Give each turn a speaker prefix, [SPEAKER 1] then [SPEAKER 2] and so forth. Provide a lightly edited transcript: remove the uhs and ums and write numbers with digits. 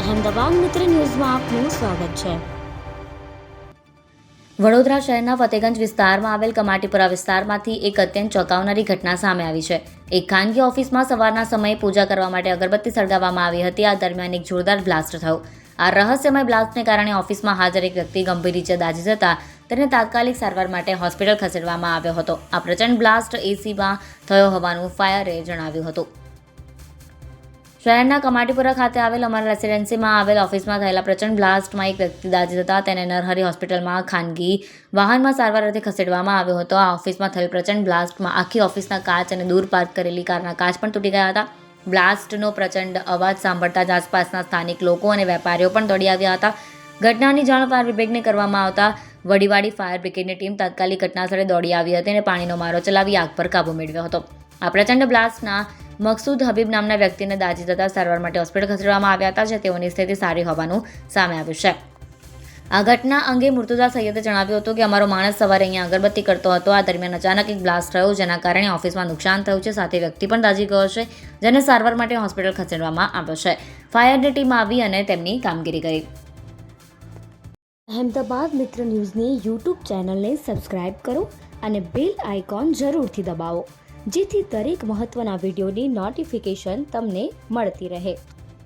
[SPEAKER 1] અહેમદાબાદ મિત્ર ન્યૂઝમાં આપનું સ્વાગત છે।
[SPEAKER 2] વડોદરા શહેરના ફતેગંજ વિસ્તારમાં આવેલ કમાટીપુરા વિસ્તારમાંથી એક અત્યંત ચોંકાવનારી ઘટના સામે આવી છે। એક ખાનગી ઓફિસમાં સવારના સમયે પૂજા કરવા માટે અગરબત્તી સળગાવવામાં આવી હતી। આ દરમિયાન એક જોરદાર બ્લાસ્ટ થયો। આ રહસ્યમય બ્લાસ્ટને કારણે ઓફિસમાં હાજર એક વ્યક્તિ ગંભીર રીતે દાઝી જતા તેને તાત્કાલિક સારવાર માટે હોસ્પિટલ ખસેડવામાં આવ્યો હતો। આ પ્રચંડ બ્લાસ્ટ એસીમાં થયો હોવાનું ફાયરે જણાવ્યું હતું। શહેરના કમાટીપુરા ખાતે આવેલ અમારા રેસિડેન્સીમાં આવેલ ઓફિસમાં થયેલા પ્રચંડ બ્લાસ્ટમાં એક વ્યક્તિ દાઝી જતા તેને નરહરી હોસ્પિટલમાં ખાનગી વાહનમાં સારવાર અર્થે ખસેડવામાં આવ્યો હતો। આ ઓફિસમાં થયેલ પ્રચંડ બ્લાસ્ટમાં આખી ઓફિસના કાચ અને દૂર પાર્ક કરેલી કારના કાચ પણ તૂટી ગયા હતા। બ્લાસ્ટનો પ્રચંડ અવાજ સાંભળતા જ આસપાસના સ્થાનિક લોકો અને વેપારીઓ પણ દોડી આવ્યા હતા। ઘટનાની જાણ ફાયર વિભાગને કરવામાં આવતા વડીવાડી ફાયર બ્રિગેડની ટીમ તાત્કાલિક ઘટનાસ્થળે દોડી આવી હતી અને પાણીનો મારો ચલાવી આગ પર કાબૂ મેળવ્યો હતો। આ પ્રચંડ બ્લાસ્ટના મકસૂદ હબીબ નામના વ્યક્તિને દાઝી જતા સારવાર માટે હોસ્પિટલ ખસેડવામાં આવ્યા હતા, જે તેઓની સ્થિતિ સારી હોવાનું સામે આવ્યું છે। આ ઘટના અંગે મુર્તુઝા સૈયદે જણાવ્યું હતું કે અમારો માણસ સવારે અહીંયા અગરબત્તી કરતો હતો। આ દરમિયાન અચાનક એક બ્લાસ્ટ થયો, જેના કારણે ઓફિસમાં નુકસાન થયું છે, સાથે વ્યક્તિ પણ દાઝી ગયો છે, જેને સારવાર માટે હોસ્પિટલ ખસેડવામાં આવ્યો છે। ફાયરની ટીમ આવી અને તેમની કામગીરી કરી।
[SPEAKER 1] અહેમદાબાદ મિત્ર ન્યૂઝની યુટ્યુબ ચેનલને સબસ્ક્રાઇબ કરો અને બેલ આઇકોન જરૂરથી દબાવો, જેથી દરેક મહત્ત્વના વિડીયોની નોટિફિકેશન તમને મળતી રહે।